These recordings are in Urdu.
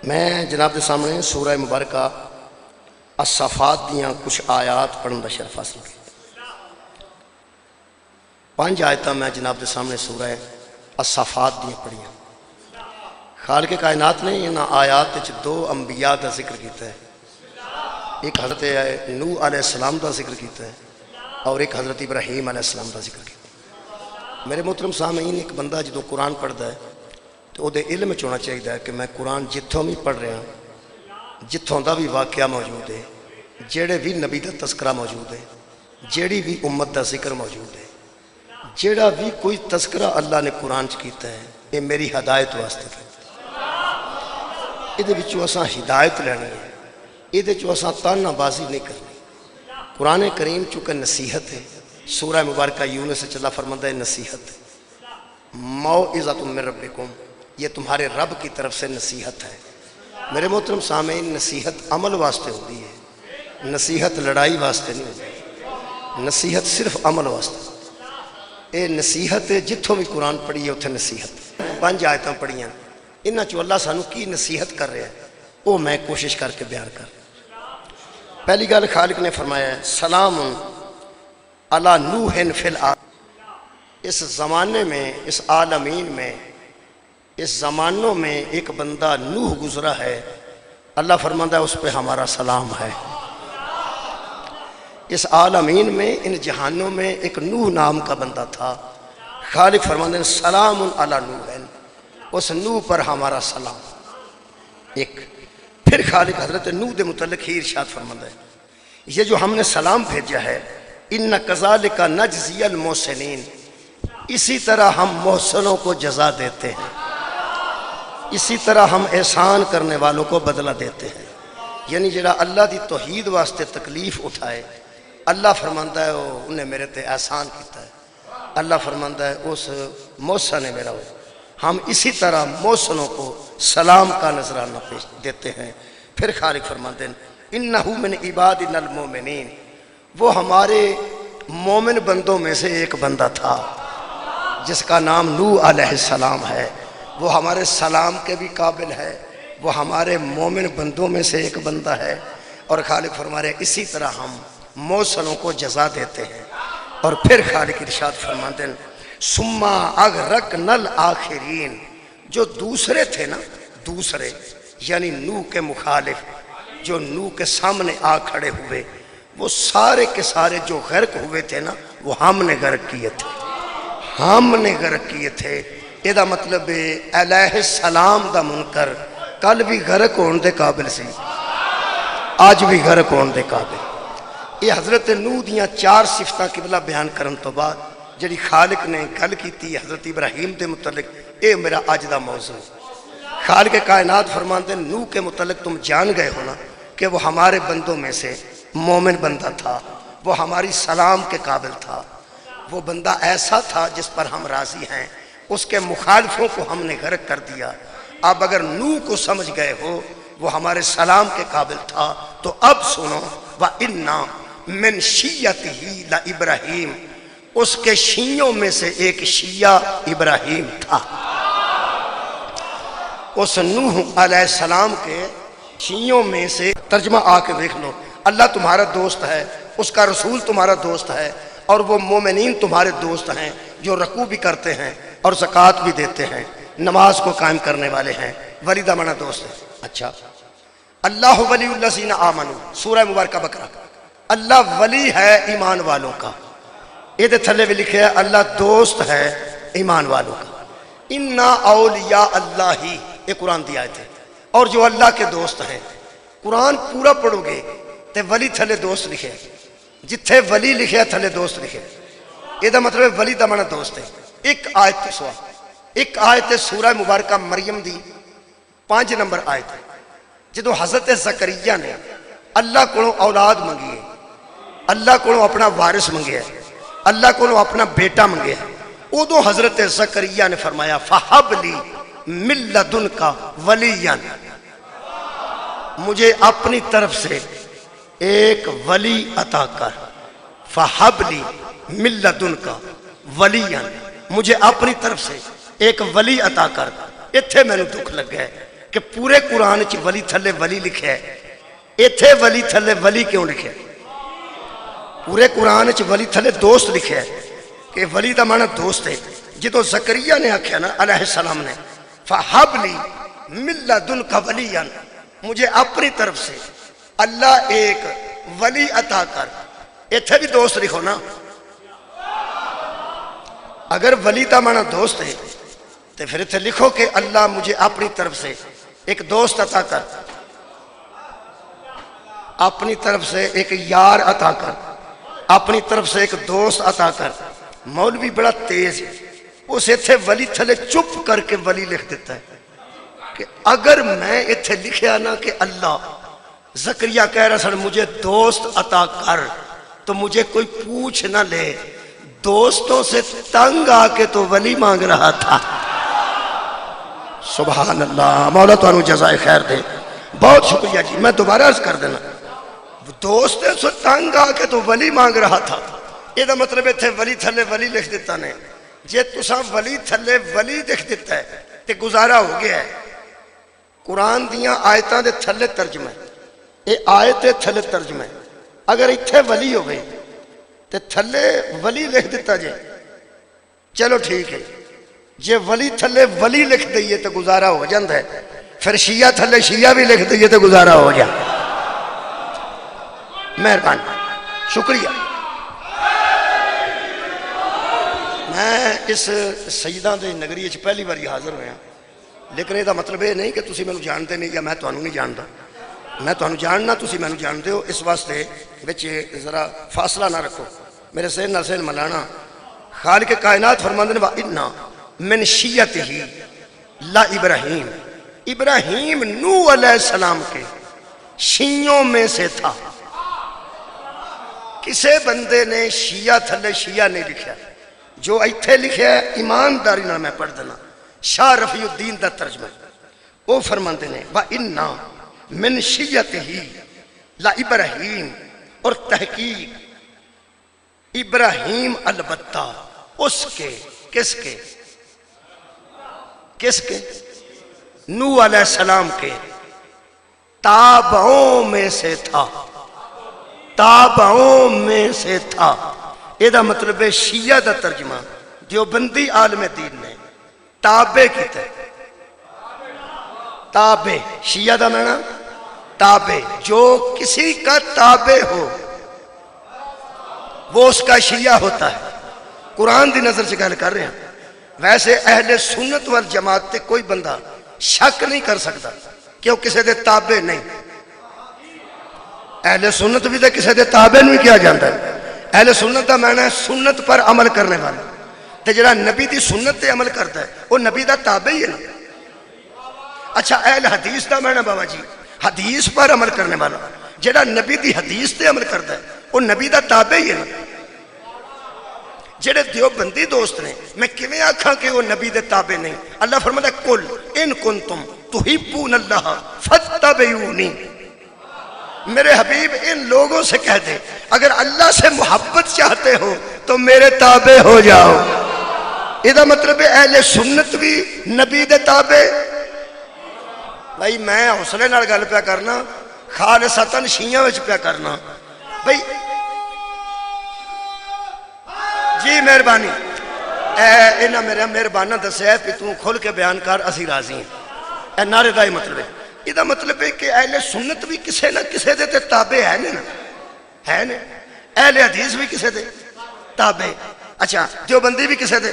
میں جناب کے سامنے سورہ مبارکہ الصفات دیاں کچھ آیات پڑھن دا شرف حاصل کیا۔ 5 آیتاں میں جناب کے سامنے سورہ الصفات دیاں پڑھیاں۔ خالق کائنات نے ان آیات وچ 2 انبیاء کا ذکر کیتا ہے، ایک حضرت نوح علیہ السلام کا ذکر کیتا ہے اور ایک حضرت ابراہیم علیہ السلام کا ذکر کیتا ہے۔ میرے محترم سامعین، ایک بندہ جدو قرآن پڑھتا ہے تو وہ علم ہونا چاہیے کہ میں قرآن جتوں بھی پڑھ رہا جتوں دا بھی واقعہ موجود ہے، جڑے بھی نبی دا تذکرہ موجود ہے، جیڑی بھی امت دا ذکر موجود ہے، جیڑا بھی کوئی تذکرہ اللہ نے قرآن کیتا ہے، یہ میری ہدایت واسطے کیتا ہے۔ یہ وچوں اساں ہدایت لینی ہے، یہ اساں تانا بازی نہیں کرنی۔ قرآن کریم چونکہ نصیحت ہے، سورہ مبارکہ یونس سے چلا فرماتا ہے نصیحت موعظۃ من ربکم، یہ تمہارے رب کی طرف سے نصیحت ہے۔ میرے محترم سامعین، نصیحت عمل واسطے ہوتی ہے، نصیحت لڑائی واسطے نہیں ہوتی، نصیحت صرف عمل واسطے۔ اے نصیحت ہے، جتوں بھی قرآن پڑھی ہے اتنے نصیحت۔ 5 آیتاں پڑھیاں، انہاں چوں اللہ سانو کی نصیحت کر رہا ہے وہ میں کوشش کر کے بیان کر۔ پہلی گل خالق نے فرمایا ہے سلام علی نوح فی الارض۔ اس زمانے میں، اس عالمین میں، اس زمانوں میں ایک بندہ نوح گزرا ہے، اللہ فرماتا ہے اس پہ ہمارا سلام ہے۔ اس عالمین میں، ان جہانوں میں ایک نوح نام کا بندہ تھا، خالق فرماتے ہیں سلام علی نوح، اس نوح پر ہمارا سلام۔ ایک پھر خالق حضرت نوح دے متعلق ہی ارشاد فرماتا ہے یہ جو ہم نے سلام بھیجا ہے ان کذالک نجزی المحسنین، اسی طرح ہم محسنوں کو جزا دیتے ہیں، اسی طرح ہم احسان کرنے والوں کو بدلہ دیتے ہیں۔ یعنی جڑا اللہ دی توحید واسطے تکلیف اٹھائے، اللہ فرماندا ہے انہیں میرے تے احسان کیتا ہے، اللہ فرماندا ہے اس محسن ہے میرا وہ۔ ہم اسی طرح محسنوں کو سلام کا نذرانہ پیش دیتے ہیں۔ پھر خالق فرماتے ہیں انہو من عبادنا المومنین، وہ ہمارے مومن بندوں میں سے ایک بندہ تھا جس کا نام نوح علیہ السلام ہے، وہ ہمارے سلام کے بھی قابل ہے، وہ ہمارے مومن بندوں میں سے ایک بندہ ہے۔ اور خالق فرما رہے اسی طرح ہم محسنوں کو جزا دیتے ہیں۔ اور پھر خالق ارشاد فرماتے ہیں ثم اغرقنا الآخرین، جو دوسرے تھے نا، دوسرے یعنی نوح کے مخالف، جو نوح کے سامنے آ کھڑے ہوئے، وہ سارے کے سارے جو غرق ہوئے تھے نا، وہ ہم نے غرق کیے تھے، ہم نے غرق کیے تھے۔ یہ دا مطلب علیہ السلام دا منکر کل بھی غرق ہونے دے قابل سی، آج بھی غرق ہونے دے قابل۔ یہ حضرت نوح دیاں 4 صفتاں قبلہ بیان کرن تو بعد جڑی خالق نے گل کیتی حضرت ابراہیم دے متعلق، اے میرا آج دا موضوع۔ خالق کائنات فرماتے ہیں نوح کے متعلق تم جان گئے ہو نا کہ وہ ہمارے بندوں میں سے مومن بندہ تھا، وہ ہماری سلام کے قابل تھا، وہ بندہ ایسا تھا جس پر ہم راضی ہیں، اس کے مخالفوں کو ہم نے غرق کر دیا۔ اب اگر نوح کو سمجھ گئے ہو وہ ہمارے سلام کے قابل تھا تو اب سنو وَإِنَّا مِن شِيَّتِهِ لَإِبْرَاهِيمَ، اس کے شیعوں میں سے ایک شیعہ ابراہیم تھا۔ اس نوح علیہ السلام کے شیعوں میں سے ترجمہ آ کے دیکھ لو، اللہ تمہارا دوست ہے، اس کا رسول تمہارا دوست ہے، اور وہ مومنین تمہارے دوست ہیں جو رکوع بھی کرتے ہیں اور زکوٰۃ بھی دیتے ہیں، نماز کو قائم کرنے والے ہیں، ولی دا معنی دوست ہے۔ اچھا، اللہ ولی الذین آمنوا، سورہ مبارکہ بقرہ، اللہ ولی ہے ایمان والوں کا۔ یہ دے تھلے بھی لکھے ہے اللہ دوست ہے ایمان والوں کا۔ انا اولیاء اللہ ہی، یہ قرآن دی آیت ہے۔ اور جو اللہ کے دوست ہیں، قرآن پورا پڑھو گے تے ولی تھلے دوست لکھے، جتھے ولی لکھے تھلے دوست لکھے، یہ دا مطلب ہے ولی دا معنی دوست ہے۔ ایک آیت تے سوا، ایک آیت سورہ مبارکہ مریم دی 5 نمبر آیت ہے، جدو حضرت زکریا نے اللہ کو اولاد منگی ہے، اللہ کو اپنا وارث منگیا ہے، اللہ کو اپنا بیٹا منگیا ہے، ادو حضرت زکریا نے فرمایا فَحَبْ لِي مِن لَدُنْکَ وَلِيًّا، مجھے اپنی طرف سے ایک ولی عطا کر، فَحَبْ لِي مِن لَدُنْکَ وَلِيًّا، مجھے اپنی طرف سے ایک ولی عطا کر۔ اتھے میں نے دکھ لگ گئے کہ پورے قرآن چ ولی تھلے ولی لکھا ہے، ایتھے ولی تھلے ولی کیوں لکھا ہے؟ پورے قرآن چ ولی تھلے دوست لکھا ہے کہ ولی دا معنی دوست ہے۔ جدو زکریا نے آکھیا نا علیہ السلام نے فَحَبْ لِي مِن لَدُنْكَ وَلِيًّا، مجھے اپنی طرف سے اللہ ایک ولی عطا کر۔ ایتھے بھی دوست لکھو نا، اگر ولی دا معنی دوست ہے تو پھر ایتھے لکھو کہ اللہ مجھے اپنی طرف سے ایک دوست عطا کر، اپنی طرف سے ایک یار عطا کر، اپنی طرف سے ایک دوست عطا کر۔ مولوی بڑا تیز ہے، اس ایتھے ولی تھلے چپ کر کے ولی لکھ دیتا ہے کہ اگر میں ایتھے لکھیا نا کہ اللہ زکریا کہہ رہا سن مجھے دوست عطا کر، تو مجھے کوئی پوچھ نہ لے، دوستوں سے تنگ آ کے تو ولی مانگ رہا تھا۔ سبحان اللہ، مولا تو انہوں جزائے خیر دے، بہت شکریہ جی۔ میں دوبارہ عرض کر دینا، دوستوں سے تنگ آ کے تو ولی مانگ رہا تھا، یہ دا مطلب تھے ولی تھلے ولی لکھ دیتا نے۔ جے تساں ولی تھلے ولی لکھ دیتا ہے تے گزارا ہو گیا ہے۔ قرآن دیاں آیتاں دے تھلے ترجمہ ہے، یہ آیت تھلے ترجمہ ہے۔ اگر اتھے ولی ہوئے تے تھلے ولی لکھ دیتا جے، چلو ٹھیک ہے، جے ولی تھلے ولی لکھ دئیے تو گزارا ہو جاندہ ہے، پھر شیعہ تھلے شیعہ بھی لکھ دئیے تو گزارا ہو جا۔ مہربان، شکریہ۔ میں اس سیدہ دے نگری اچھ پہلی باری حاضر ہویا، لیکن یہ دا مطلب یہ نہیں کہ تسی میں جانتے نہیں یا میں توانوں نہیں جانتا، میں توانوں جاننا تسی میں جانتے ہو، اس واسطے بچے ذرا فاصلہ نہ رکھو، میرے سین نہ سین ملانا۔ خالق کائنات فرماندے نے وَإِنَّا مِن شِیَّتِهِ لَإِبْرَاہِیم، ابراہیم نوح علیہ السلام کے شیعوں میں سے تھا۔ کسے بندے نے شیعہ تھلے شیعہ نہیں لکھا، جو ایتھے لکھا ہے ایمانداری نہ میں پڑھ دینا، شاہ رفیع الدین دا ترجمہ، وہ فرماندے نے وَإِنَّا مِن شِیَّتِهِ لَإِبْرَاہِیم، اور تحقیق ابراہیم البتہ اس کے کس کے نوح علیہ السلام کے تابعوں میں سے تھا، تابعوں میں سے تھا۔ یہ دا مطلب ہے شیعہ دا ترجمہ دیوبندی عالم دین نے تابع کیتا ہے۔ تابع، شیعہ دا معنی تابع، جو کسی کا تابع ہو وہ اس کا شیعہ ہوتا ہے۔ قرآن دی نظر سے گل کر رہے ہیں، ویسے اہل سنت والجماعت تے کوئی بندہ شک نہیں کر سکتا کہ وہ کسی دے تابع نہیں۔ اہل سنت بھی دے کسی دے تابع نہیں کیا جاتا ہے۔ اہل سنت دا معنی ہے سنت پر عمل کرنے والا، تے جڑا نبی دی سنت تے عمل کرتا ہے وہ نبی دا تابع ہی ہے نا۔ اچھا، اہل حدیث دا معنی بابا جی حدیث پر عمل کرنے والا، جڑا نبی دی حدیث تے عمل کرتا ہے وہ نبی دا تابع ہی ہے نا۔ جڑے دیوبندی دوست نے میں کیویں آکھاں کہ وہ نبی دے تابع نہیں؟ اللہ فرماتا ہے قل ان کنتم تحبون اللہ فاتبعونی، میرے حبیب ان لوگوں سے کہہ دے اگر اللہ سے محبت چاہتے ہو تو میرے تابع ہو جاؤ۔ یہ مطلب ہے اہل سنت بھی نبی دے تابع۔ بھائی میں حوصلے نال گل پیا کرنا، خالصتاً شیعہ وچ پیا کرنا۔ بھائی جی مہربانی، انہاں میرا مہربانہ دسیا ہے کہ تو کھل کے بیان کر، اسی راضی ہیں۔ اے نعرے دا ہی مطلب ہے، یہ مطلب ہے کہ اہل سنت بھی کسے نہ کسے دے تے تابع ہے نا، ہے نا۔ اہل حدیث بھی کسے دے تابع، اچھا دیوبندی بھی کسے دے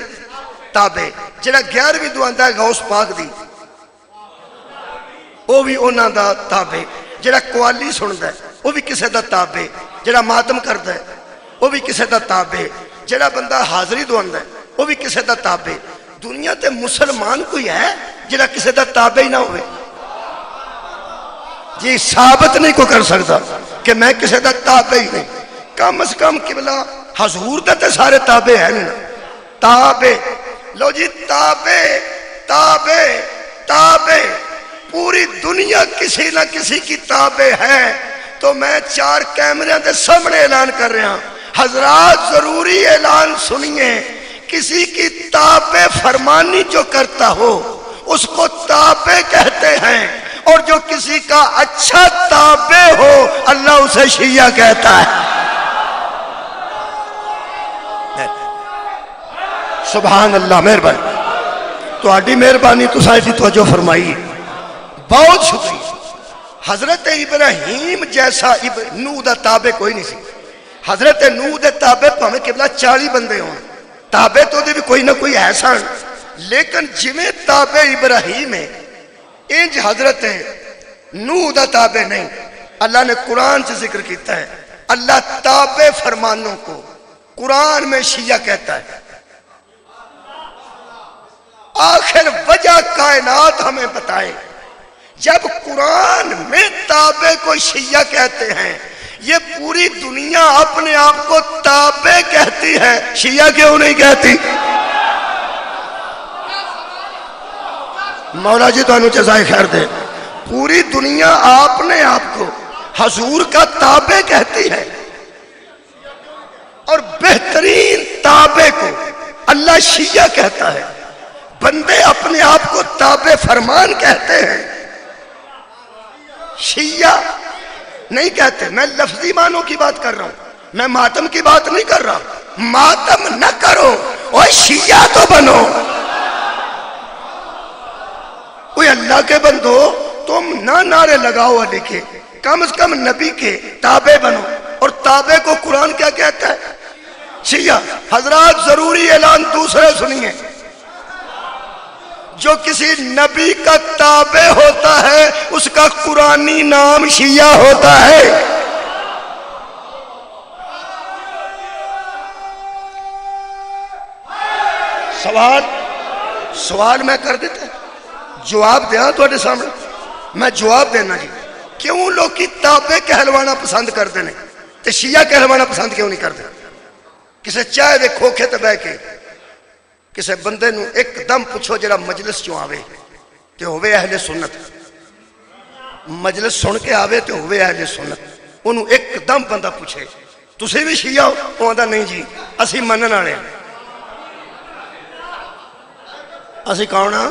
تابع، جڑا 11ویں دعاندا ہے غوث پاک دی وہ بھی انہاں دا تابع، جڑا قوالی سندا ہے وہ بھی کسے دا تابع، جڑا ماتم کردا ہے وہ بھی کسے دا تابع، جڑا بندہ حاضری دعاندا ہے وہ بھی کسے دا تابع۔ دنیا تے مسلمان کوئی ہے جڑا کسے دا تابع ہی نہ ہوئے؟ جی ثابت نہیں کو کر سکتا کہ میں کسے دا تابع ہی نہیں۔ کم از کم قبلہ حضور دا تے سارے تابع ہیں نا، تابع۔ لو جی تابع تابع تابع، پوری دنیا کسی نہ کسی کی تابع ہے، تو میں 4 کیمرے دے سامنے اعلان کر رہا ہوں، حضرات ضروری اعلان سنیے، کسی کی تابع فرمانی جو کرتا ہو اس کو تابع کہتے ہیں، اور جو کسی کا اچھا تابع ہو اللہ اسے شیعہ کہتا ہے۔ سبحان اللہ، مہربانی، تہاڈی مہربانی، تساں ایسی توجہ فرمائی، بہت شکریہ۔ حضرت ابراہیم جیسا نوح دا تابع کوئی نہیں سی۔ حضرت نوح دے تابع پاویں قبلہ 40 بندے ہون، تابع تو دے بھی کوئی نہ کوئی ہے سن، لیکن جویں تابع ابراہیم ہے انج حضرت نوح دا تابع نہیں۔ اللہ نے قرآن سے ذکر کیتا ہے، اللہ تابع فرمانوں کو قرآن میں شیعہ کہتا ہے۔ آخر وجہ کائنات ہمیں بتائے، جب قرآن میں تابع کو شیعہ کہتے ہیں، یہ پوری دنیا اپنے آپ کو تابع کہتی ہے، شیعہ کیوں نہیں کہتی؟ مولا جی تو انہوں جزائے خیر دے، پوری دنیا اپنے آپ کو حضور کا تابع کہتی ہے، اور بہترین تابع کو اللہ شیعہ کہتا ہے۔ بندے اپنے آپ کو تابع فرمان کہتے ہیں، شیعہ نہیں کہتے۔ میں لفظی معنوں کی بات کر رہا ہوں، میں ماتم کی بات نہیں کر رہا۔ ماتم نہ کرو اور شیعہ تو بنو۔ کوئی اللہ کے بندو، تم نہ نعرے لگاؤ علی کے، کم از کم نبی کے تابع بنو۔ اور تابع کو قرآن کیا کہتا ہے؟ شیعہ۔ حضرات ضروری اعلان دوسرے سنیے، جو کسی نبی کا تابع ہوتا ہے اس کا قرآنی نام شیعہ ہوتا ہے۔ سوال میں کر دیتا، جواب دیا تو سامنے میں جواب دینا جی۔ کیوں لوگ کی تابع کہلوانا پسند کرتے ہیں تو شیعہ کہلوانا پسند کیوں نہیں کرتے؟ کسے چاہے دے کھوکھے تے بہ کے کسے بندے نو ایک دم پوچھو جڑا مجلس چوں آوے تے ہوئے اہل سنت، مجلس سن کے آوے تے ہوئے اہل سنت، انہوں ایک دم بندہ پوچھے تسی بھی شیعہ ہو؟ وہ آندا نہیں جی اسی منن والے ہیں۔ اسی کون ہاں؟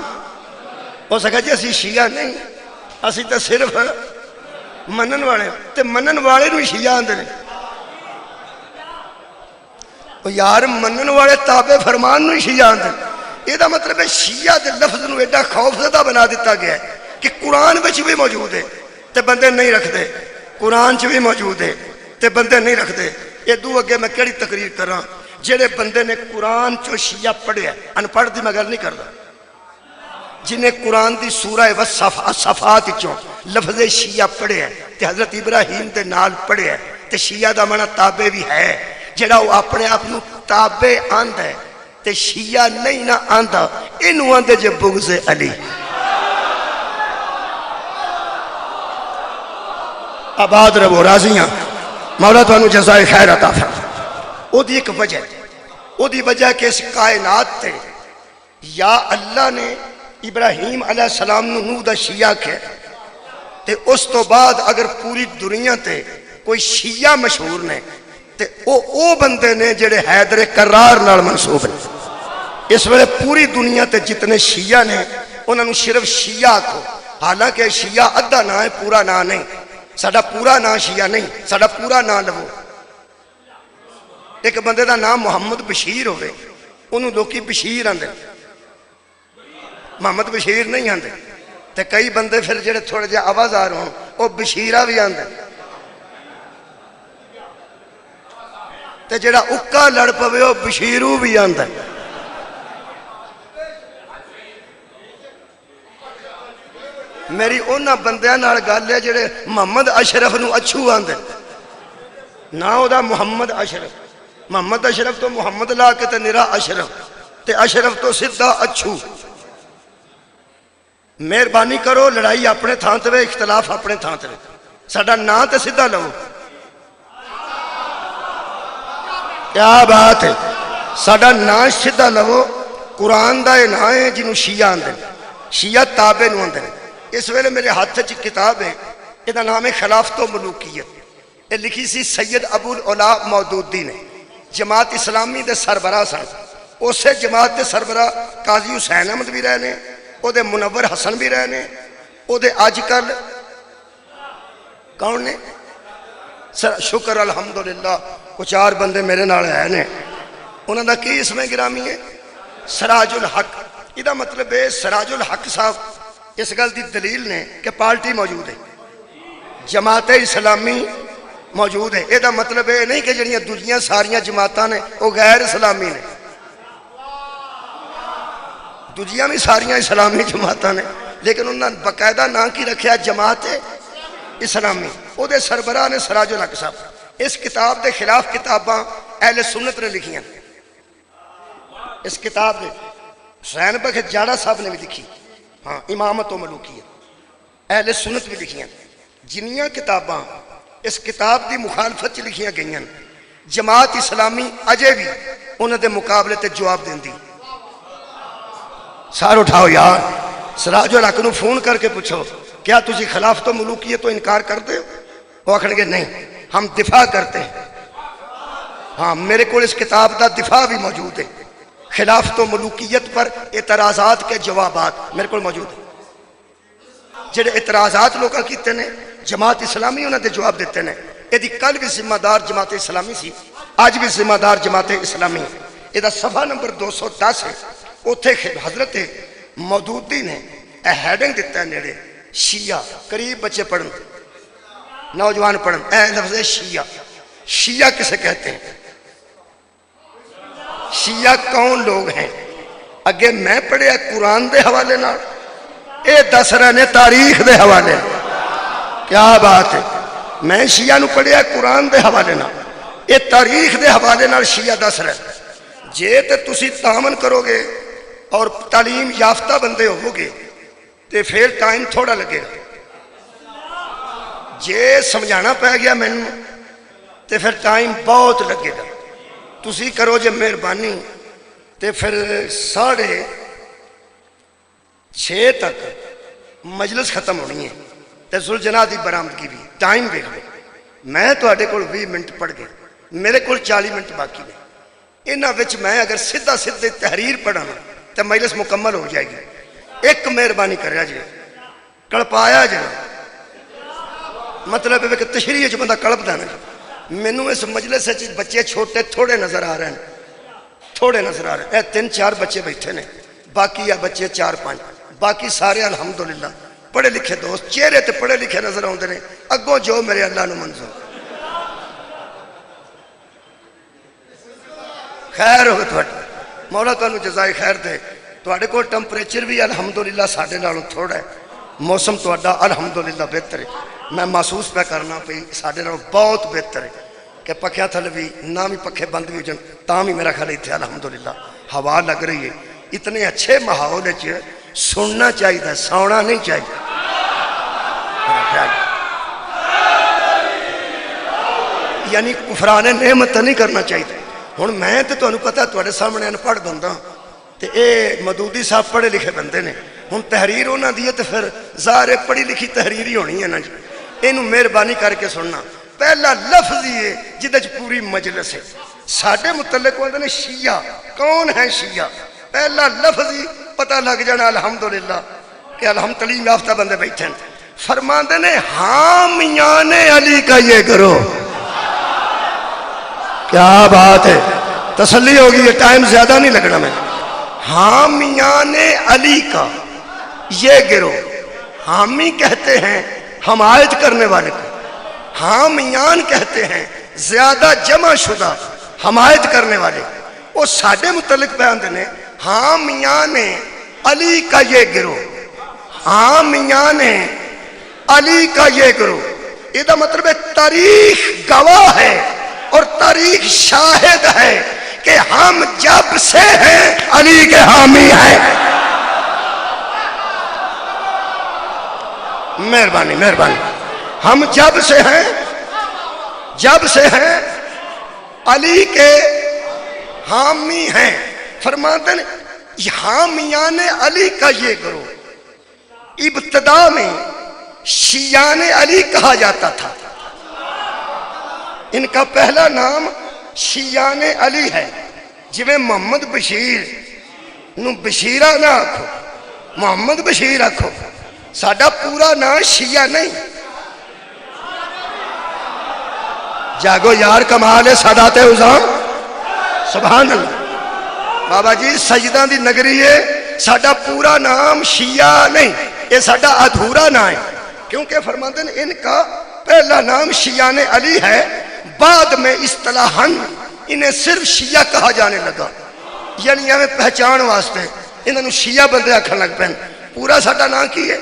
ہو سکا جی اسی شیعہ نہیں، اسی تے صرف منن والے ہیں، تے منن والے نو شیعہ آندے نے۔ یار منن والے تابع فرمان نو شیعہ آندے، یہ دا مطلب ہے شیعہ دے لفظ نو ایڈا خوف زدہ بنا دیتا گیا ہے کہ قرآن وچ بھی موجود ہے تے بندے نہیں رکھ دے، قرآن چ بھی موجود ہے تے بندے نہیں رکھ دے۔ یہ دو اگے میں کیڑی تقریر کر رہا، جڑے بندے نے قرآن چو شیعہ پڑھیا، ان پڑھ دی میں گل نہیں کردا، جنہیں قرآن دی سورہ صفات چوں لفظ شیعہ پڑھیا تے حضرت ابراہیم دے نال پڑھیا تے شیعہ دا معنی تابع بھی ہے، جڑا وہ اپنے آپ نو تابع آندا ہے تے شیعہ نہیں نہ آندا، انہوں آندے جے بغض علی۔ آباد رہو، راضیاں، مولا تو انہوں جزائے خیر عطا فرمائے۔ او دی ایک وجہ ہے، او دی وجہ کہ اس کائنات تے یا اللہ نے ابراہیم علیہ السلام نو نوح دا شیعہ کہے تے اس تو بعد اگر پوری دنیا تے کوئی شیعہ مشہور نے تے او بندے نے جڑے حیدر کرار نال منسوب ہیں۔ اس ویلے پوری دنیا تے جتنے شیعہ نے انہوں نے صرف شیعہ کو، حالانکہ شیعہ ادھا نہ ہے، پورا نہ نہیں، ساڈا پورا نہ شیعہ نہیں، ساڈا پورا نہ لو۔ ایک بندے دا نام محمد بشیر ہوئے، انہوں لوکی بشیر آندے، محمد بشیر نہیں آندے، تے کئی بندے پھر جڑے تھوڑے جے آوازار ہوں وہ بشیرہ بھی آندے، تے جڑا اکا لڑ پوے وہ بشیرو بھی آندے۔ میری اونا بندیاں نال گل ہے جڑے محمد اشرف نو اچھو آندے، نہ او دا محمد اشرف، محمد اشرف تو محمد لا کے تے نرا اشرف، تے اشرف تو سدھا اچھو۔ مہربانی کرو، لڑائی اپنے تھان تے وے، اختلاف اپنے تھان تے وے، ساڈا نا تے سدھا لو۔ کیا بات ہے، ساڈا نا سدھا لو، قرآن دا نا ہے جنہوں شیعہ آندے، شیعہ تابع نو آندے۔ اس ویلے میرے ہاتھ چ کتاب ہے، یہ دا نام ہے خلافت و ملوکیت، یہ لکھی سی سید ابو العلا مودودی نے، جماعت اسلامی دے سربراہ سن، اسے جماعت دے سربراہ قاضی حسین احمد بھی رہے نے، وہ منور حسن بھی رہے ہیں، وہ اج کل کون نے؟ شکر الحمدللہ وہ 4 بندے میرے نال ہیں، انہوں دا کی اسم گرامی ہے؟ سراج الحق۔ یہ مطلب ہے سراج الحق صاحب اس گل دی دلیل نے کہ پارٹی موجود ہے، جماعت اسلامی موجود ہے۔ یہ مطلب یہ نہیں کہ جڑیاں دوسریاں ساریاں جماعتاں نے وہ غیر اسلامی نے، دوسریاں بھی ساریاں اسلامی جماعتاں نے، لیکن انہوں نے باقاعدہ نام کی رکھیا جماعت اسلامی۔ وہ سربراہ نے سراج الحق صاحب۔ اس کتاب دے خلاف کتاباں اہل سنت نے لکھیاں، اس کتاب دے حسین بخش جاڑا صاحب نے بھی لکھی، ہاں امامت و ملوکیت، اہل سنت بھی لکھیاں۔ جنیاں کتاباں اس کتاب دی مخالفت لکھیاں گئیاں، جماعت اسلامی اجے بھی انہوں دے مقابلے تے جواب دین دی۔ سار اٹھاؤ یار، سراج الحق نو فون کر کے پوچھو کیا تسی خلافت و ملوکیت تو انکار کرتے ہو؟ وہ آکھن گے نہیں، ہم دفاع کرتے ہیں۔ ہاں میرے کو اس کتاب دا دفاع بھی موجود ہے، خلافت و ملوکیت پر اعتراضات کے جوابات میرے کو موجود ہیں۔ جڑے اعتراضات لوگاں کیتے نے جماعت اسلامی انہوں نے جواب دیتے ہیں۔ یہ کل بھی ذمہ دار جماعت اسلامی سی، آج بھی ذمہ دار جماعت اسلامی۔ یہ صفحہ نمبر 210 ہے، اتھے حضرت مودودی نے ہیڈنگ دیتا ہے نیڑے، شیعہ، قریب بچے پڑھن، نوجوان پڑھن، اے لفظ شیعہ۔ شیعہ کسے کہتے ہیں؟ شیعہ کون لوگ ہیں؟ اگے میں پڑھیا قرآن دے حوالے نال، اے دس رہے نے تاریخ دے حوالے۔ کیا بات ہے، میں شیعہ نو پڑھیا قرآن دے حوالے نال، اے تاریخ دے حوالے نال شیعہ دس رہے۔ جے تے تسی تعامل کرو گے اور تعلیم یافتہ بندے ہو گے تے پھر ٹائم تھوڑا لگے گا۔ جے سمجھانا پہ گیا میں نے تے پھر ٹائم بہت لگے گا۔ تسی کرو جے مہربانی تے پھر 6:30 تک مجلس ختم ہونی ہے تے ذوالجناح دی برآمدگی بھی۔ ٹائم دیکھ لو، میں تواڈے کول 20 منٹ پڑھ گئے، میرے کول 40 منٹ باقی نے۔ انہاں وچ میں اگر سیدھا تحریر پڑھا تو مجلس مکمل ہو جائے گی۔ ایک مہربانی کریا جی، کڑپایا جی، مطلب ہے کہ تشریح جو بندہ کڑپ دا نا۔ مینوں اس مجلس وچ بچے چھوٹے تھوڑے نظر آ رہے ہیں، تھوڑے نظر آ رہے ہیں۔ 3-4 بچے بیٹھے نے، باقی یا بچے 4-5، باقی سارے الحمدللہ پڑھے لکھے دوست، چہرے تے پڑھے لکھے نظر آتے ہیں۔ اگوں جو میرے اللہ نو منظور، خیر ہوگی تھوڑی، مولا تانوں جزائے خیر دے۔ تواڈے کول ٹمپریچر بھی الحمدللہ ساڈے نالوں تھوڑا ہے، موسم تواڈا الحمدللہ بہتر ہے۔ میں محسوس پہ کرنا پئی ساڈے نالوں بہت بہتر ہے کہ پکھیاں تھلے بھی نہ بھی پکھے بند بھی ہو جان تاں بھی میرا خیال اتنے الحمدللہ ہوا لگ رہی ہے۔ اتنے اچھے ماحول وچ سننا چاہیے، سونا نہیں چاہیے۔ یعنی کفران نعمت نہیں کرنا چاہیے۔ ہن میں تے تانوں پتہ تواڈے سامنے ان پڑھ بندہ تے اے مودودی صاحب پڑھے لکھے بندے نے، ہن تحریر انہاں دی ہے تے پھر ظاہر پڑھی لکھی تحریر ہی ہونی ہے نا جی۔ اینوں مہربانی کر کے سننا۔ پہلا لفظ یہ جدے چ پوری مجلس ہے، ساڈے متعلق ہوندے نے شیعہ۔ کون ہے شیعہ؟ پہلا لفظ ہی پتہ لگ جانا الحمدللہ کہ تعلیم یافتہ بندے بیٹھے ہیں۔ فرماندے نے حامیان علی کا یہ کرو۔ کیا بات ہے، تسلی ہوگی، یہ ٹائم زیادہ نہیں لگنا میں۔ حامیان علی کا یہ گروہ، حامی کہتے ہیں حمایت کرنے والے کو، حامیان کہتے ہیں زیادہ جمع شدہ حمایت کرنے والے۔ وہ ساڈے متعلق بیان دینے حامیان علی کا یہ گروہ، حامیان علی کا یہ گروہ۔ یہ مطلب ہے تاریخ گواہ ہے اور تاریخ شاہد ہے کہ ہم جب سے ہیں علی کے حامی ہیں۔ مہربانی مہربانی، ہم جب سے ہیں علی کے حامی ہیں۔ فرماتے ہیں حامیان علی کا یہ گروہ ابتدا میں شیعان علی کہا جاتا تھا۔ ان کا پہلا نام شیعان علی ہے۔ جویں محمد بشیر نو بشیرہ نہ آکھو، محمد بشیر آکھو ساڈا پورا نام شیعہ نہیں. جاگو یار کمال ہے سادات عظام سبحان اللہ. بابا جی سجدہ دی نگری ہے ساڈا پورا نام شیعہ نہیں یہ ساڈا ادھورا نام ہے کیونکہ فرماتے ہیں ان کا پہلا نام شیعان علی ہے بعد میں اصطلاحاً انہیں صرف شیعہ کہا جانے لگا یعنی ہمیں پہچان واسطے انہوں شیعہ بندے آکھن لگ پہن. پورا ساڈا نام کی ہے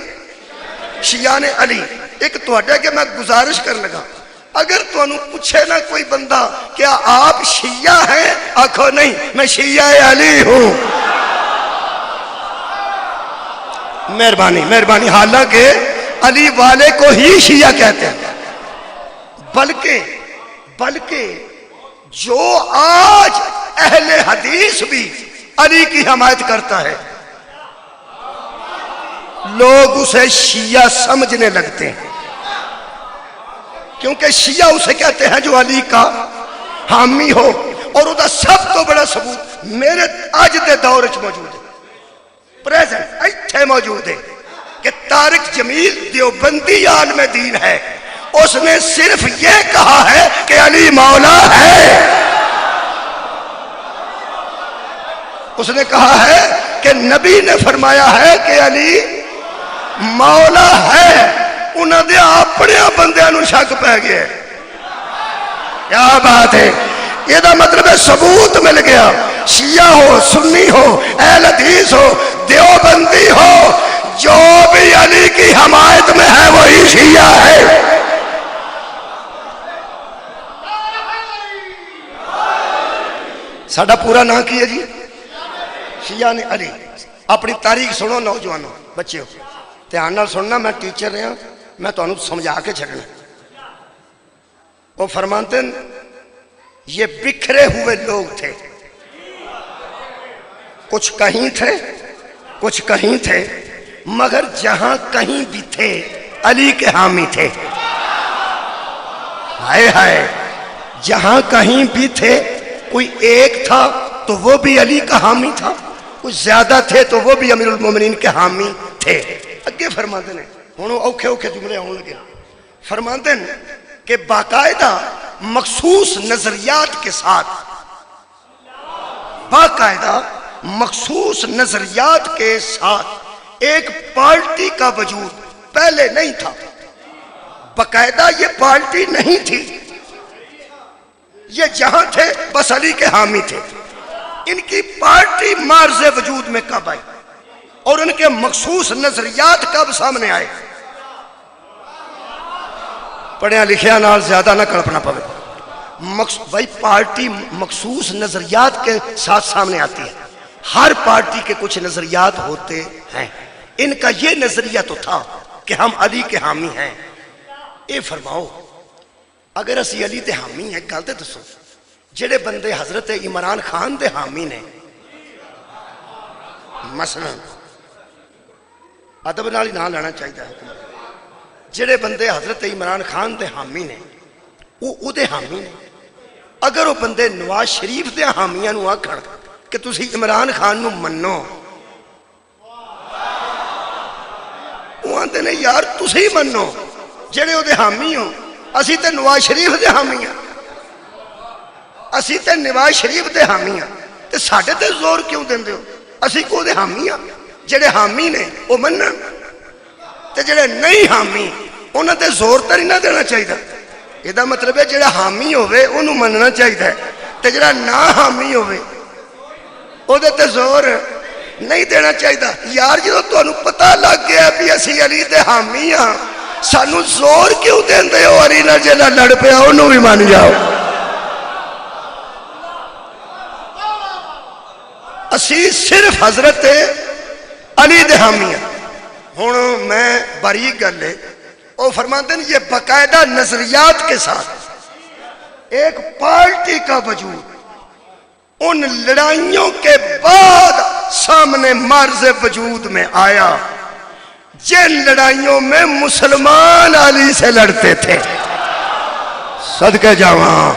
شیعان علی. ایک توڑے کہ میں گزارش کر لگا اگر تو انہوں پوچھے نا کوئی بندہ کیا آپ شیعہ ہیں آکھو نہیں میں شیعہ علی ہوں. مہربانی مہربانی حالانکہ علی والے کو ہی شیعہ کہتے ہیں بلکہ جو آج اہل حدیث بھی علی کی حمایت کرتا ہے لوگ اسے شیعہ سمجھنے لگتے ہیں کیونکہ شیعہ اسے کہتے ہیں جو علی کا حامی ہو. اور وہ سب تو بڑا ثبوت میرے آج دے دور وچ موجود ہے پریزنٹ ایتھے موجود ہے کہ طارق جمیل دیوبندی عالم دین ہے اس نے صرف یہ کہا ہے کہ علی مولا ہے. اس نے کہا ہے کہ نبی نے فرمایا ہے کہ علی مولا ہے. انہوں نے اپنے بندیاں نو شک پہ گئے. کیا بات ہے یہ دا مطلب ہے ثبوت مل گیا. شیعہ ہو سنی ہو اہل حدیث ہو دیوبندی ہو جو بھی علی کی حمایت میں ہے وہی شیعہ ہے. ساڈا پورا نام کی ہے جی شیعہ نے علی. اپنی تاریخ سنو نوجوانوں بچے ہو دھیان نال سننا میں ٹیچر رہا میں تو انہوں سمجھا کے چھڑنا. وہ فرماتے ہیں یہ بکھرے ہوئے لوگ تھے کچھ کہیں تھے کچھ کہیں تھے مگر جہاں کہیں بھی تھے علی کے حامی تھے. ہائے ہائے جہاں کہیں بھی تھے کوئی ایک تھا تو وہ بھی علی کا حامی تھا کچھ زیادہ تھے تو وہ بھی امیر المومنین کے حامی تھے. اگے فرماتے ہیں ہوں اوکھے اوکھے جملے آن لگے. فرماتے ہیں کہ باقاعدہ مخصوص نظریات کے ساتھ باقاعدہ مخصوص نظریات کے ساتھ ایک پارٹی کا وجود پہلے نہیں تھا. باقاعدہ یہ پارٹی نہیں تھی یہ جہاں تھے بس علی کے حامی تھے. ان کی پارٹی مارز وجود میں کب آئی اور ان کے مخصوص نظریات کب سامنے آئے. پڑھیا لکھیا نال زیادہ نہ کلپنا پوے. بھائی پارٹی مخصوص نظریات کے ساتھ سامنے آتی ہے. ہر پارٹی کے کچھ نظریات ہوتے ہیں. ان کا یہ نظریہ تو تھا کہ ہم علی کے حامی ہیں. اے فرماؤ اگر اسی علی دے حامی ہیں گل تے دسو جڑے بندے حضرت عمران خان دے حامی نے مثلا ادب نال نہ لینا چاہیے جڑے بندے حضرت عمران خان دے حامی نے وہ دے حامی نے اگر وہ بندے نواز شریف دے حامیاں نو آکھن کہ تسی عمران خان نو منو وہ آندے نے یار تسی منو جڑے وہ دے حامی ہو اسی تے نواز شریف دے حامی ہیں اسی تے نواز شریف دے حامی ہیں تے ساڈے تے زور کیوں دیندے ہو. اسی کو دے حامی ہیں جڑے حامی نے وہ منن تے جڑے نہیں حامی انہاں تے زور تے نہیں دینا چاہیے. یہ دا مطلب ہے جڑا حامی ہوئے انہوں مننا چاہیے تے جڑا نہ حامی ہوئے او دے تے زور نہیں دینا چاہیے. یار جدو تانوں پتہ لگ گیا بھی اسی علی دے حامی ہاں سانو زور کیوں دیندے ہو علی نال جڑا لڑ پیا انہوں بھی مان جاؤ. اسی صرف حضرت علی دے حامی ہیں. ہوں میں باریک گل ہے وہ فرماتے ہیں یہ باقاعدہ نظریات کے ساتھ ایک پارٹی کا وجود ان لڑائیوں کے بعد سامنے مرز وجود میں آیا جن لڑائیوں میں مسلمان علی سے لڑتے تھے. صدقے جاواں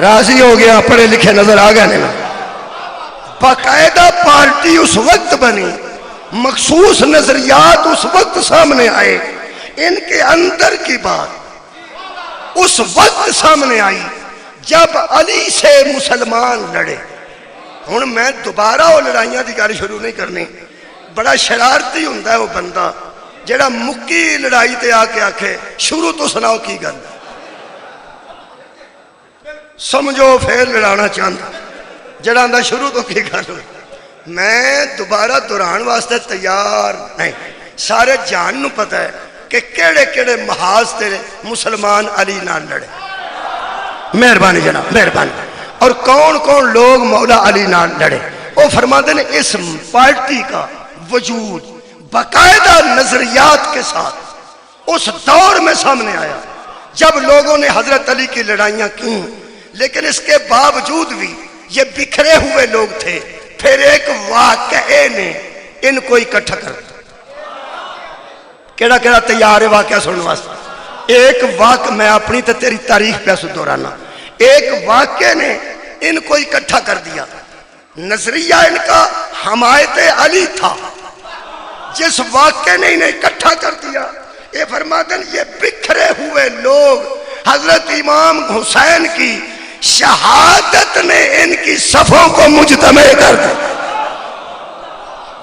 راضی ہو گیا پڑھے لکھے نظر آ گئے نا. باقاعدہ پارٹی اس وقت بنی مخصوص نظریات اس وقت سامنے آئے، ان کے اندر کی بات اس وقت سامنے آئی جب علی سے مسلمان لڑے۔ ہن میں دوبارہ وہ لڑائیاں دی گل شروع نہیں کرنی، بڑا شرارتی ہوندا ہے وہ بندہ جڑا مکی لڑائی تے آ کے آکھے شروع تو سناؤ کی گل، سمجھو پھر لڑانا چاہتا، جڑا آندا شروع تو کی گل۔ میں دوبارہ دہران واسطے تیار نہیں، سارے جان نو پتہ ہے کہ کیڑے کیڑے محاذ تے مسلمان علی نال لڑے، مہربانی جناب مہربانی، اور کون کون لوگ مولا علی نال لڑے۔ وہ فرماتے ہیں اس پارٹی کا وجود باقاعدہ نظریات کے ساتھ اس دور میں سامنے آیا جب لوگوں نے حضرت علی کی لڑائیاں کی، لیکن اس کے باوجود بھی یہ بکھرے ہوئے لوگ تھے۔ پھر ایک واقعے نے ان کو اکٹھا کر دیا۔ کیڑا کیڑا تیار ہے واقعہ سننے واسطے؟ ایک واقعہ میں اپنی تے تیری تاریخ پہ دہرانا، ایک واقعے نے ان کو اکٹھا کر دیا۔ نظریہ ان کا حمایت علی تھا، جس واقعے نے انہیں اکٹھا کر دیا۔ یہ فرماتے ہیں یہ بکھرے ہوئے لوگ حضرت امام حسین کی شہادت نے ان کی صفوں کو مجتمع کر دیا۔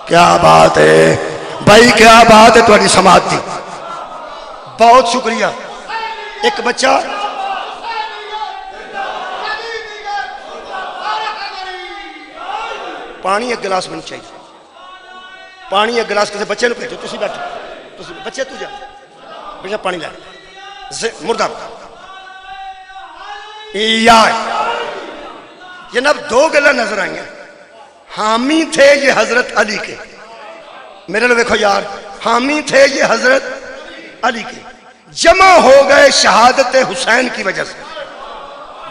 کیا بات ہے بھائی، کیا بات ہے تمہاری سماعت دی، بہت شکریہ۔ ایک بچہ پانی ایک گلاس میں چاہیے، پانی ایک گلاس کسی بچے نو بھیجو، تسی بیٹھو، تسی بچے تو جا بیٹا پانی لے مردہ جناب۔ دو گلہ نظر آئیں گے، حامی تھے یہ حضرت علی کے، میرے لئے دیکھو یار، حامی تھے یہ حضرت علی کے، جمع ہو گئے شہادت حسین کی وجہ سے،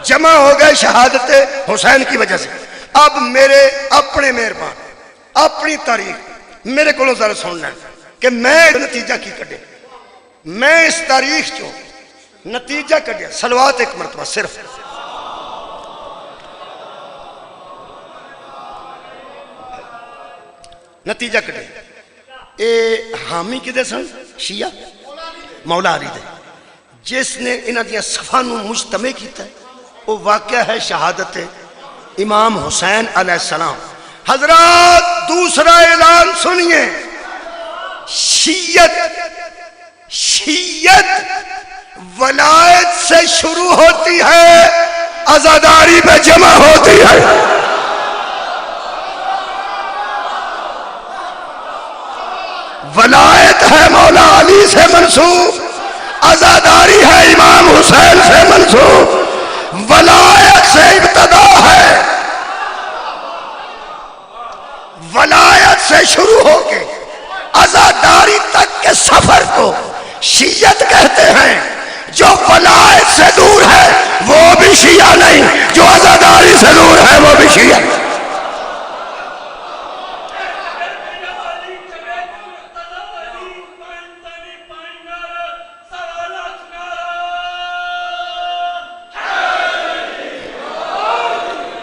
جمع ہو گئے شہادت حسین کی وجہ سے۔ اب میرے اپنے مہربان اپنی تاریخ میرے کو ذرا سننا ہے کہ میں نتیجہ کی کٹے، میں اس تاریخ چو نتیجہ کٹیا، صلوات ایک مرتبہ صرف۔ نتیجہ کٹے اے حامی کدے سن؟ شیعہ مولا علی دے، جس نے انہاں دیاں صفاں نو مجتمع کیتا ہے وہ واقعہ ہے شہادت امام حسین علیہ السلام۔ حضرات دوسرا اعلان سنیے، شیعت ولایت سے شروع ہوتی ہے، عزاداری پہ جمع ہوتی ہے۔ ولایت ہے مولا علی سے منسوب، عزاداری ہے امام حسین سے منسوب۔ ولایت سے ابتدا ہے، ولایت سے شروع ہو کے عزاداری تک کے سفر کو شیعت کہتے ہیں۔ جو ولایت سے دور ہے وہ بھی شیعہ نہیں، جو عزاداری سے دور ہے وہ بھی شیعہ نہیں۔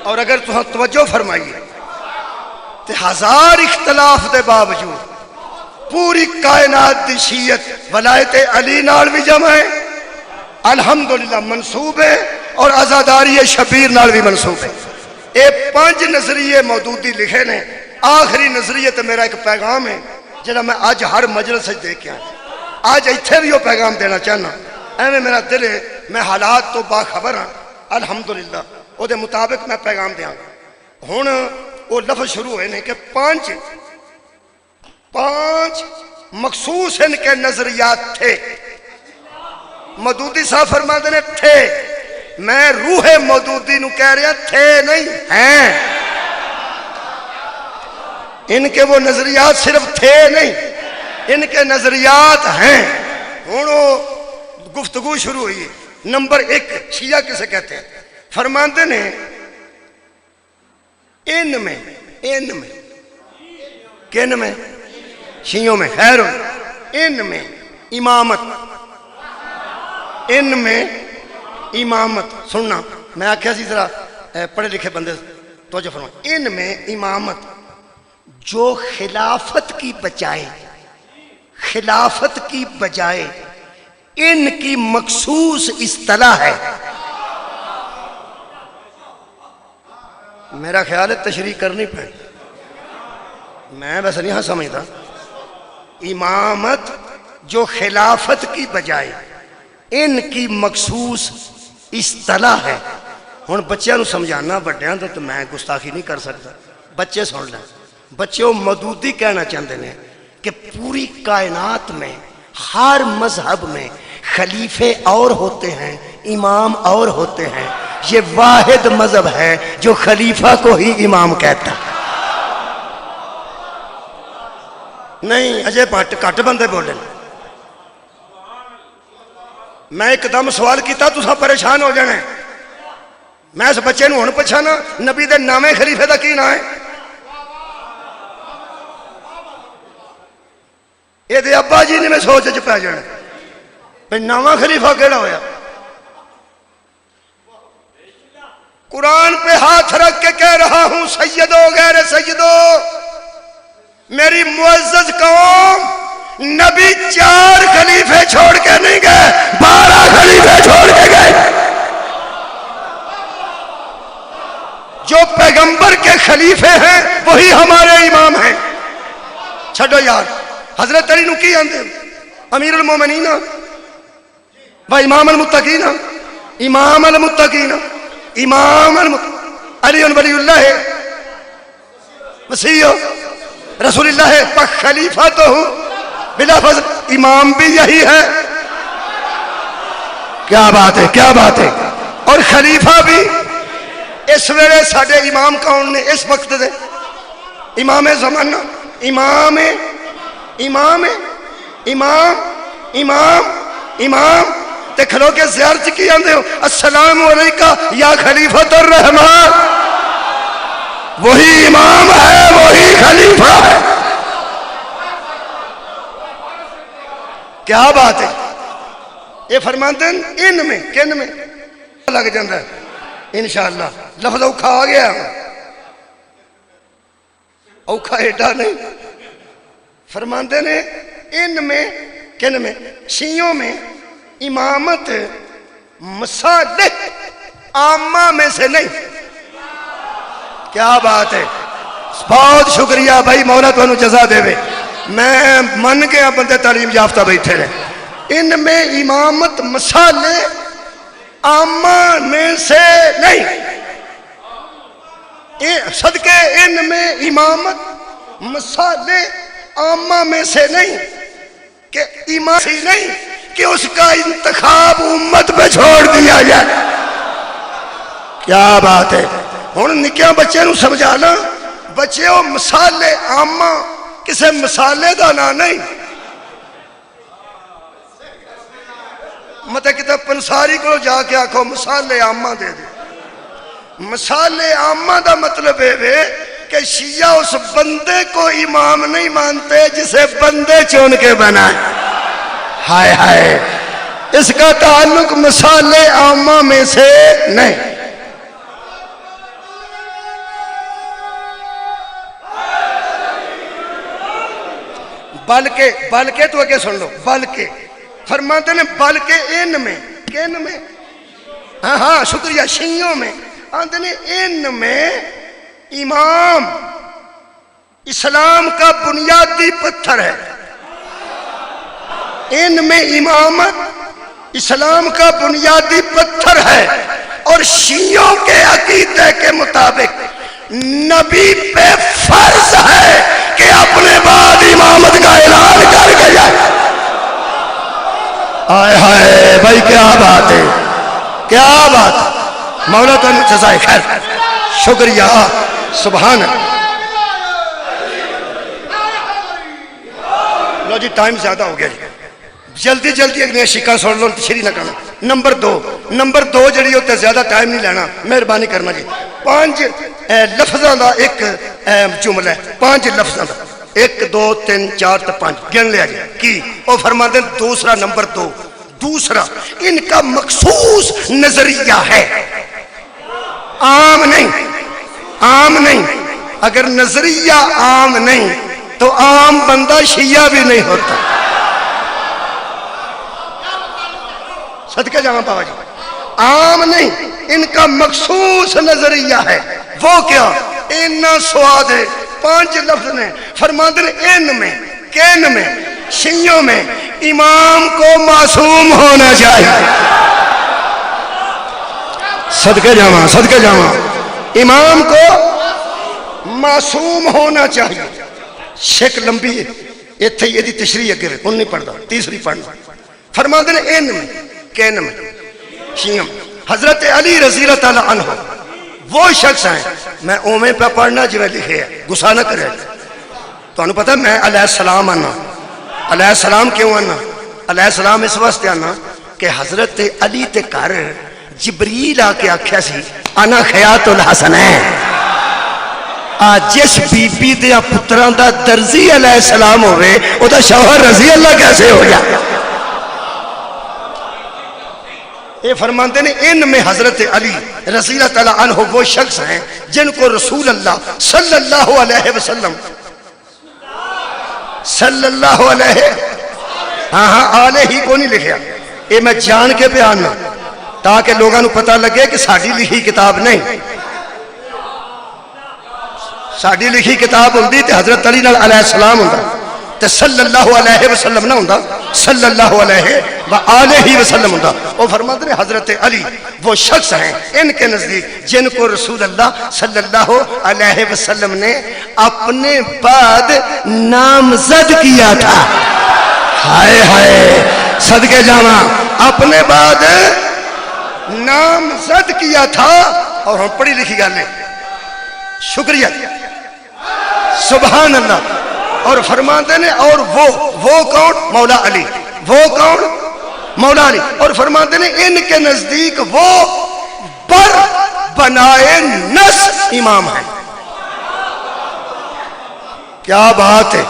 اور اگر تمہیں توجہ فرمائیے تو ہزار اختلاف دے باوجود پوری کائنات دی شیعت ولایت علی نال بھی جمع ہے، الحمدللہ منصوب ہے، اور عزاداری شبیر نال بھی منصوب ہے۔ اے 5 نظریے مودودی لکھے نے۔ آخری نظریے تے میرا ایک پیغام ہے جنہا میں آج ہر مجلس سے دیکھ کے آیا، آج ایتھے بھی وہ پیغام دینا چاہنا، ایویں میرا دل ہے، میں حالات تو باخبر ہاں الحمدللہ، وہ دے مطابق میں پیغام دیاں گا۔ ہون وہ لفظ شروع ہوئے نے کہ 5 مخصوص ان کے نظریات تھے۔ مودودی صاحب فرماتے نے تھے، میں روح مودودی نو کہہ رہا تھے نہیں ہیں، ان کے وہ نظریات صرف تھے نہیں، ان کے نظریات ہیں۔ ہوں گفتگو شروع ہوئی۔ نمبر 1 شیعہ کسے کہتے ہیں؟ فرماتے نے ان میں کن میں؟ شیعوں میں، خیر ان میں امامت، ان میں امامت سننا، میں آکھیا سی ذرا پڑھے لکھے بندے توجہ فرمائیں، ان میں امامت جو خلافت کی بجائے ان کی مخصوص اصطلاح ہے. میرا خیال ہے تشریح کرنی پڑے، میں بس نہیں ہاں سمجھتا. امامت جو خلافت کی بجائے ان کی مخصوص اصطلاح ہے. ہن بچیاں نو سمجھانا بڑیاں تو میں گستاخی نہیں کر سکتا. بچے سن لیں. بچے وہ مودودی کہنا چاہتے ہیں کہ پوری کائنات میں ہر مذہب میں خلیفے اور ہوتے ہیں، امام اور ہوتے ہیں. یہ واحد مذہب ہے جو خلیفہ کو ہی امام کہتا ہے. نہیں اجے کٹ بندے بولے. میں ایک دم سوال کیتا تساں پریشان ہو جانا. میں اس بچے نو ہن پچھانا نبی دے نامے خلیفے دا کی نام ہے؟ یہ دے ابا جی نے میں سوچ چ پی جانا بھئی نواں خلیفہ کیڑا ہویا. قرآن پہ ہاتھ رکھ کے کہہ رہا ہوں سیدو غیر سیدو، میری معزز قوم، نبی 4 خلیفے چھوڑ کے نہیں گئے، 12 خلیفے چھوڑ کے گئے. جو پیغمبر کے خلیفے ہیں وہی ہمارے امام ہیں. چھڑو یار، حضرت علی نو کی آندے امیر المومنین و امام المتقین، امام المتقین، امام علی ولی اللہ مسیح رسول اللہ خلیفہ تو ہوں بلا فضل. امام بھی یہی ہے. کیا بات ہے، کیا بات ہے. اور خلیفہ بھی. اس ویلے ساڈے امام کون نے اس وقت دے؟ امام زمانہ، امام امام امام امام امام تے کھلو کے زیارت کی آندے ہو السلام علیکہ یا خلیفۃ الرحمن. وہی امام ہے، وہی خلیفہ ہے. کیا بات ہے. یہ فرماتے ہیں ان میں کن میں لگ جاندہ ہے انشاءاللہ. لفظ اوکھا آ گیا، اوکھا ایڈا نہیں. فرماتے ہیں ان میں کن میں شیعوں میں امامت مصالح عامہ میں سے نہیں. کیا بات ہے. بہت شکریہ بھائی، مولا تو انہوں جزا دے بے. میں من گیا بندے تعلیم یافتہ بیٹھے رہے. ان میں امامت مصالح عامہ میں سے نہیں. صدقے ان میں امامت مصالح عامہ میں سے نہیں کہ امام ہی نہیں کہ اس کا انتخاب امت پہ چھوڑ دیا جائے. کیا بات ہے. ہن نکیاں بچے نو سمجھانا، بچے ہو مصالح عامہ کسے مصالح دا نا نہیں. مطلب کتاب پنساری کو جا کے آکھو مصالح عامہ دے دے. مصالح عامہ دا مطلب ہے کہ شیعہ اس بندے کو امام نہیں مانتے جسے بندے چون کے بنائے. ہائے ہائے. اس کا تعلق مصالح عامہ میں سے نہیں. بلکہ تو اگے سن لو. بلکہ فرماتے ہیں بلکہ ان میں کن میں، ہاں شکریہ، شیعوں میں آتے ہیں ان میں امام اسلام کا بنیادی پتھر ہے. ان میں امامت اسلام کا بنیادی پتھر ہے. اور شیعوں کے عقیدے کے مطابق نبی پہ فرض ہے کہ اپنے بعد امامت کا اعلان کر کے جائے. آئے ہائے بھائی، کیا بات ہے، کیا بات. مولا تو جزائے خیر. شکریہ. سبحان. لو جی ٹائم زیادہ ہو گیا جی. جلدی جلدی ایک نیا شکا سوڑ لو، شری نہ کرنا. نمبر دو جڑی ہوتا ہے، زیادہ ٹائم نہیں لینا، مہربانی کرنا جی. 5 لفظاں دا ایک جملہ ہے. 5 لفظاں دا 1 2 3 4 تے 5 گن لیا جی. کی وہ فرماتے ہیں دوسرا نمبر 2 دوسرا ان کا مخصوص نظریہ ہے، عام نہیں. عام نہیں. اگر نظریہ عام نہیں تو عام بندہ شیعہ بھی نہیں ہوتا. صدقہ جاواں بابا جی, عام نہیں, ان کا مخصوص نظریہ ہے. وہ کیا؟ اینا سواد ہے, 5 لفظ نے فرماتے ہیں ان میں, کین میں, شیعوں میں امام کو معصوم ہونا چاہیے. صدقہ جاواں, صدقہ جاواں, امام کو معصوم ہونا چاہیے. شک لمبی ہے, اتھے یہ دی تشریح اگر کون نہیں پڑھتا, تیسری پڑھنا. فرماتے ہیں ان میں, کین میں, شیعوں میں. حضرت علی رضی اللہ تعالیٰ عنہ وہ شخص ہیں, میں اومیں پہ پڑھنا جو لکھے ہے, گسا نہ کرے. تو انہوں پتہ میں علیہ السلام آنا, علیہ السلام کیوں آنا؟ علیہ السلام اس واسطے آنا کہ حضرت علی تے کر جبریل آ کے آکھیا سی انا خیات الحسنین. جس بی بی دیا پتران دا درزی علیہ السلام ہوئے او دا شوہر رضی اللہ کیسے ہو جائے؟ یہ فرماتے ہیں ان میں حضرت علی رضی اللہ تعالیٰ عنہ وہ شخص ہیں جن کو رسول اللہ صلی اللہ علیہ وسلم صلی اللہ علیہ آلہ ہی کو نہیں لکھیا. یہ میں جان کے بیاننا تاکہ لوگوں پتہ لگے کہ ساڑھی لکھی کتاب نہیں. ساڑھی لکھی کتاب ہوندی تے حضرت علی علیہ السلام ہوندا تے صلی اللہ علیہ وسلم نہ ہوندا, صلی اللہ علیہ وآلہ وسلم ہوندا. وہ فرماتے ہیں حضرت علی وہ شخص ہیں ان کے نزدیک جن کو رسول اللہ صلی اللہ علیہ وسلم نے اپنے بعد نامزد کیا تھا. ہائے ہائے, صدقے جاواں, اپنے بعد نامزد کیا تھا. اور ہم پڑھی لکھی گل ہے, شکریہ, سبحان اللہ. اور فرماتے ہیں اور وہ کون؟ مولا علی. وہ کون؟ مولا علی. اور فرماتے ہیں ان کے نزدیک وہ بر بنائے نس امام ہیں. کیا بات ہے,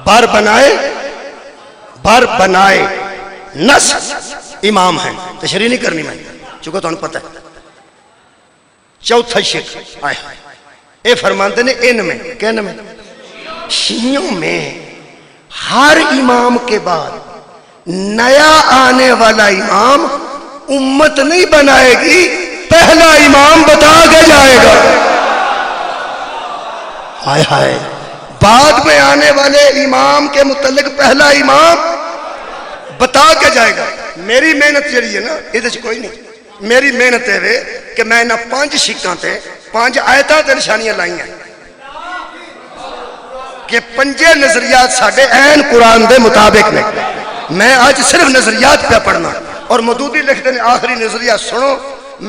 بر بنائے نس امام ہیں. تشریح نہیں کرنی میں چونکہ تو انہوں پتہ ہے. چوتھا شک آئے, اے فرماتے ہیں ان میں, کہنے میں, شیعوں میں ہر امام کے بعد نیا آنے والا امام امت نہیں بنائے گی, پہلا امام بتا کے جائے گا. ہائے ہائے, بعد میں آنے والے امام کے متعلق پہلا امام بتا کے جائے گا. میری محنت جڑی ہے نا یہ کوئی نہیں, میری محنت ہے کہ میں نہ 5 شکاں تے 5 آیتاں تے نشانیاں لائی ہیں کہ 5 نظریات ساڑھے این قرآن دے مطابق نے. میں آج صرف نظریات پہ پڑھنا. اور مودودی لکھتے ہیں آخری نظریہ سنو,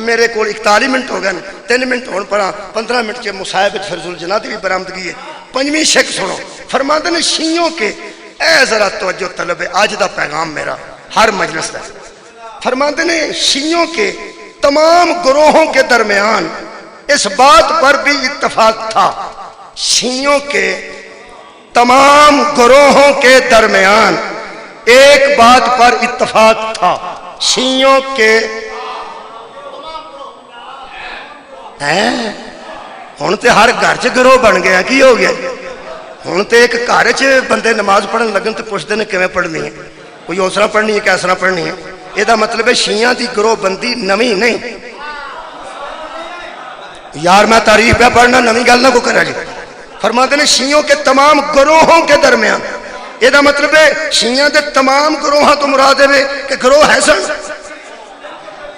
میرے کو 41 منٹ ہو گئے, 3 منٹ ہون پڑا, 15 منٹ کے مصاحب فرض الجنات بھی برآمدگی ہے. 5ویں شک سنو. فرماتے ہیں شیعوں کے, اے ذرا توجہ طلب ہے, آج دا پیغام میرا ہر مجلس دا. فرماتے ہیں شیعوں کے تمام گروہوں کے درمیان اس بات پر بھی اتفاق تھا, شیعوں کے تمام گروہوں کے درمیان ایک بات پر اتفاق تھا, شیعوں کے ہوں تو ہر گھر چ گروہ بن گیا, کی ہو گیا ہوں تو ایک گھر چ بندے نماز پڑھن لگن تو پوچھتے ہیں کیویں پڑھنی ہے, کوئی اس طرح پڑھنی ہے کس طرح پڑھنی ہے. یہ مطلب ہے شیعہ دی گروہ بندی نویں نہیں. یار میں تاریخ پہ پڑھنا, نویں گل نہ کو کرا جی. فرماتے ہیں شیعوں کے تمام گروہوں کے درمیان, یہ مطلب ہے شیعہ دے تمام گروہاں تو مراد ہے کہ گروہ ہے سن,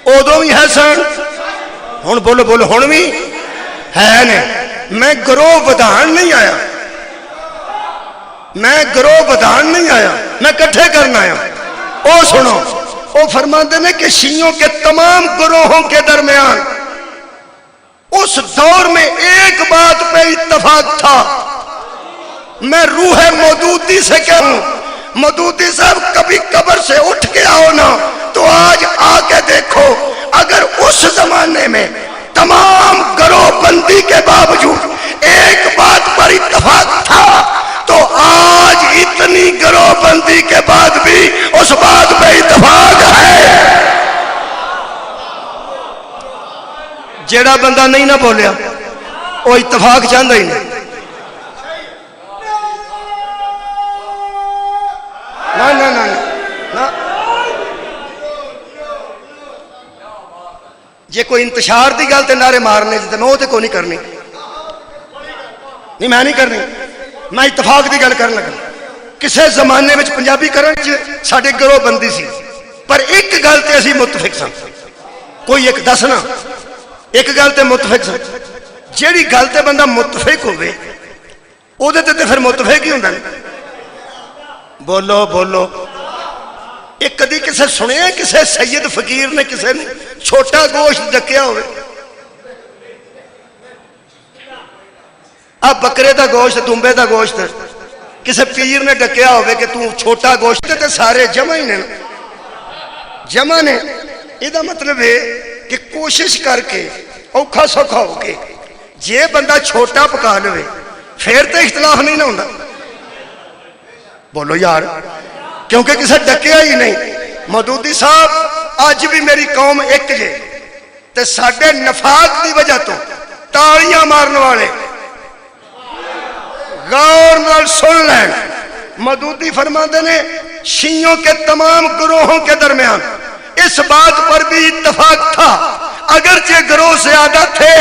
ادو بھی ہے سن, ہوں بولو بولو ہوں بھی ہے نے. میں گروہ ودھان نہیں آیا, میں گروہ ودھان نہیں آیا, میں کٹھے کرنا آیا. او سنو, وہ فرماتے ہیں کہ شیعوں کے تمام گروہوں کے درمیان اس دور میں ایک بات پہ اتفاق تھا. میں روح مودودی سے کہوں, مودودی صاحب کبھی قبر سے اٹھ کے آؤ نا تو آج آ کے دیکھو, اگر اس زمانے میں تمام گروہ بندی کے باوجود ایک بات پر اتفاق تھا تو آج اتنی گروہ بندی کے بعد بھی اس بات پہ اتفاق ہے. جیڑا بندہ نہیں نہ بولیا وہ اتفاق چاہتا ہی نہیں. نہ نہ نہ نہ جے کوئی انتشار دی گل تے نعرے مارنے تے میں وہ تے کوئی نہیں کرنی. نہیں میں نہیں کرنی. میں اتفاق دی گل کرن لگا. کسے زمانے میں پنجابی کرن ساڈے گروہ بندی سی پر ایک گل تے اسی متفق سن. کوئی ایک دسنا ایک گل تے متفق سن. جیڑی گل تے بندہ متفق ہوئے او دے تے پھر متفق ہی ہوندا. بولو بولو. ایک کدی کسے سنیا کسے سید فقیر نے کسے نے چھوٹا گوشت ڈکیا ہوئے؟ اب بکرے دا گوشت دمبے دا گوشت کسے پیر نے ڈکیا ہوئے کہ تو چھوٹا گوشت تے سارے جمع ہی نے جمع نے. یہ مطلب ہے کہ کوشش کر کے اوکھا سوکھا ہو کے جے بندہ چھوٹا پکا لے پھر تو اختلاف نہیں نہ ہوتا. بولو یار کیونکہ کسے ڈکیا ہی نہیں. مودودی صاحب آج بھی میری قوم ایک جے تے ساڈے نفاق دی وجہ تو تالیاں مارنے والے غور نال سن لیں. مودودی فرماتے نے شیعوں کے تمام گروہوں کے درمیان اس بات پر بھی اتفاق تھا اگرچہ گروہ زیادہ تھے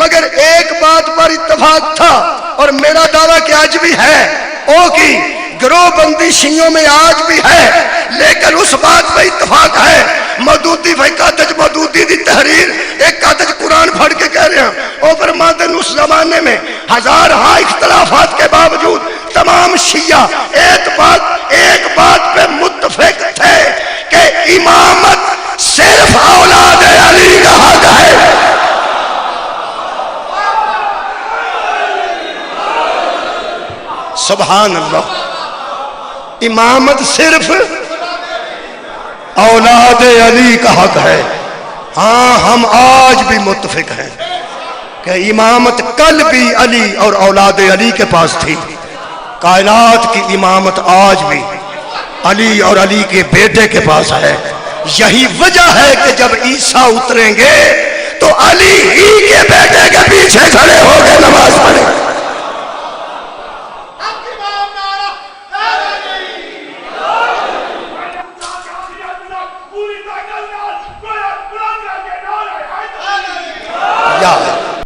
مگر ایک بات پر اتفاق تھا اور میرا دعویٰ کہ آج بھی ہے او کی گروہ بندی شیعوں میں آج بھی ہے لیکن اس بات پہ اتفاق ہے. مودودی بھائی قادج مودودی دی تحریر ایک قادج قرآن پڑھ کے کہہ رہے ہیں او فرماتے ہیں اس زمانے میں ہزار ہاں اختلافات کے باوجود تمام شیعہ ایک بات پہ متفق تھے کہ امامت صرف اولاد علی کا حق ہے. سبحان اللہ. امامت صرف اولاد علی کا حق ہے. ہاں ہم آج بھی متفق ہیں کہ امامت کل بھی علی اور اولاد علی کے پاس تھی. کائنات کی امامت آج بھی علی اور علی کے بیٹے کے پاس ہے. یہی وجہ ہے کہ جب عیسیٰ اتریں گے تو علی ہی کے بیٹے کے پیچھے کھڑے ہو کے نماز پڑھیں.